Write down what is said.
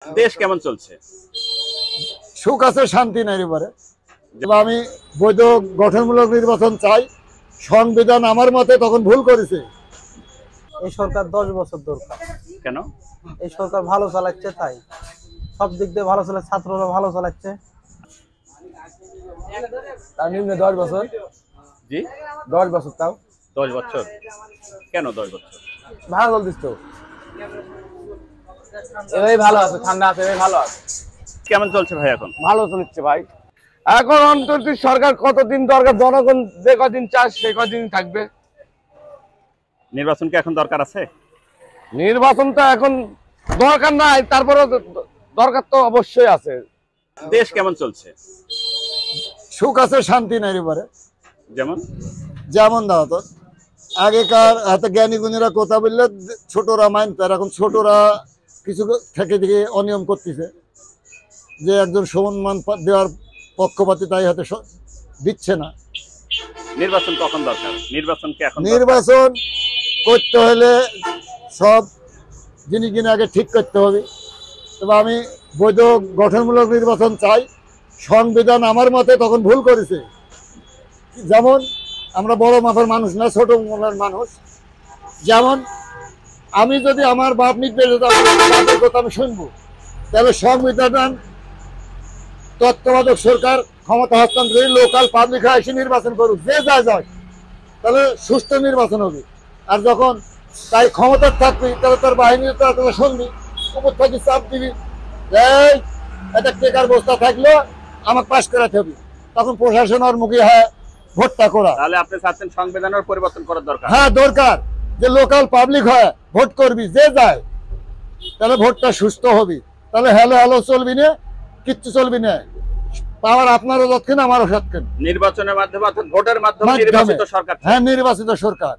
দেশ কেমন চলছে? সুখ আছে, শান্তি নাই এবারে। আমি বৈধ গঠনমূলক নির্বাচন চাই। সংবিধান আমার মতে তখন ভুল করেছে। এই সরকার 10 বছর দরকার। কেন? এই সরকার ভালো চালাচ্ছে, তাই সব দিক দিয়ে ভালো চালাচ্ছে, ছাত্ররা ভালো চালাচ্ছে। তার নিম্নে 10 বছর। জি 10 বছর তাও 10 বছর। কেন 10 বছর? ভালো চলতিস তো। এবারে ভালো আছে, ঠান্ডা আছে, এবারে ভালো আছে। কেমন চলছে ভাই এখন? ভালো চলছে ভাই। এখন অন্তত সরকার কতদিন দরকার, জনগণ যে কদিন চায় সে কদিন থাকবে। নির্বাচন কি এখন দরকার আছে? নির্বাচন তো এখন দরকার নাই, তারপরে দরকার তো অবশ্যই আছে। দেশ কেমন চলছে? সুখ আছে, শান্তি নাই এবারে। যেমন যেমন দাও তো, আগেকার এত জ্ঞানী গুণীরা কথা বললে ছোটরা মানতে, আর এখন ছোটরা কিছু থেকে থেকে অনিয়ম করতেছে, যে একজন সম্মান দেওয়ার পক্ষপাতী তাই হয়তো দিচ্ছে না। নির্বাচন কখন দরকার? নির্বাচন কি এখন? নির্বাচন করতে হলে সব জিনিস আগে ঠিক করতে হবে। তবে আমি বৈধ গঠনমূলক নির্বাচন চাই। সংবিধান আমার মতে তখন ভুল করেছে। যেমন আমরা বড় মাপের মানুষ না, ছোট মনের মানুষ। যেমন আমি যদি আমার বাপ নিতে বাপের কথা আমি শুনবো, তাহলে সংবিধান তত্ত্বাবধায়ক সরকার ক্ষমতা হস্তান্তর লোকাল পাবলিক এসে নির্বাচন করুক, যে যা যায়, তাহলে সুষ্ঠু নির্বাচন হবে। আর যখন তাই ক্ষমতার থাকবি, তাহলে তোর বাহিনী তারা শুনবি, উপর থেকে চাপ দিবি, এই একটা টেকার বস্তা থাকলো আমাকে পাশ করাতে হবে, তখন প্রশাসনের মুখে হয় ভোটটা করা। তাহলে আপনি চাচ্ছেন সংবিধানের পরিবর্তন করার দরকার? হ্যাঁ দরকার, যে লোকাল পাবলিক হয় ভোট করবি, যে যায়, তাহলে ভোটটা সুস্থ হবে। তাহলে হ্যালো হ্যালো চলবি না, কিচ্ছু চলবি না। পাওয়ার আপনারও যৎক্ষণ, আমারও সৎক্ষণ। নির্বাচনের মাধ্যমে অর্থাৎ ভোটের মাধ্যমে নির্বাচিত সরকার। হ্যাঁ, নির্বাচিত সরকার।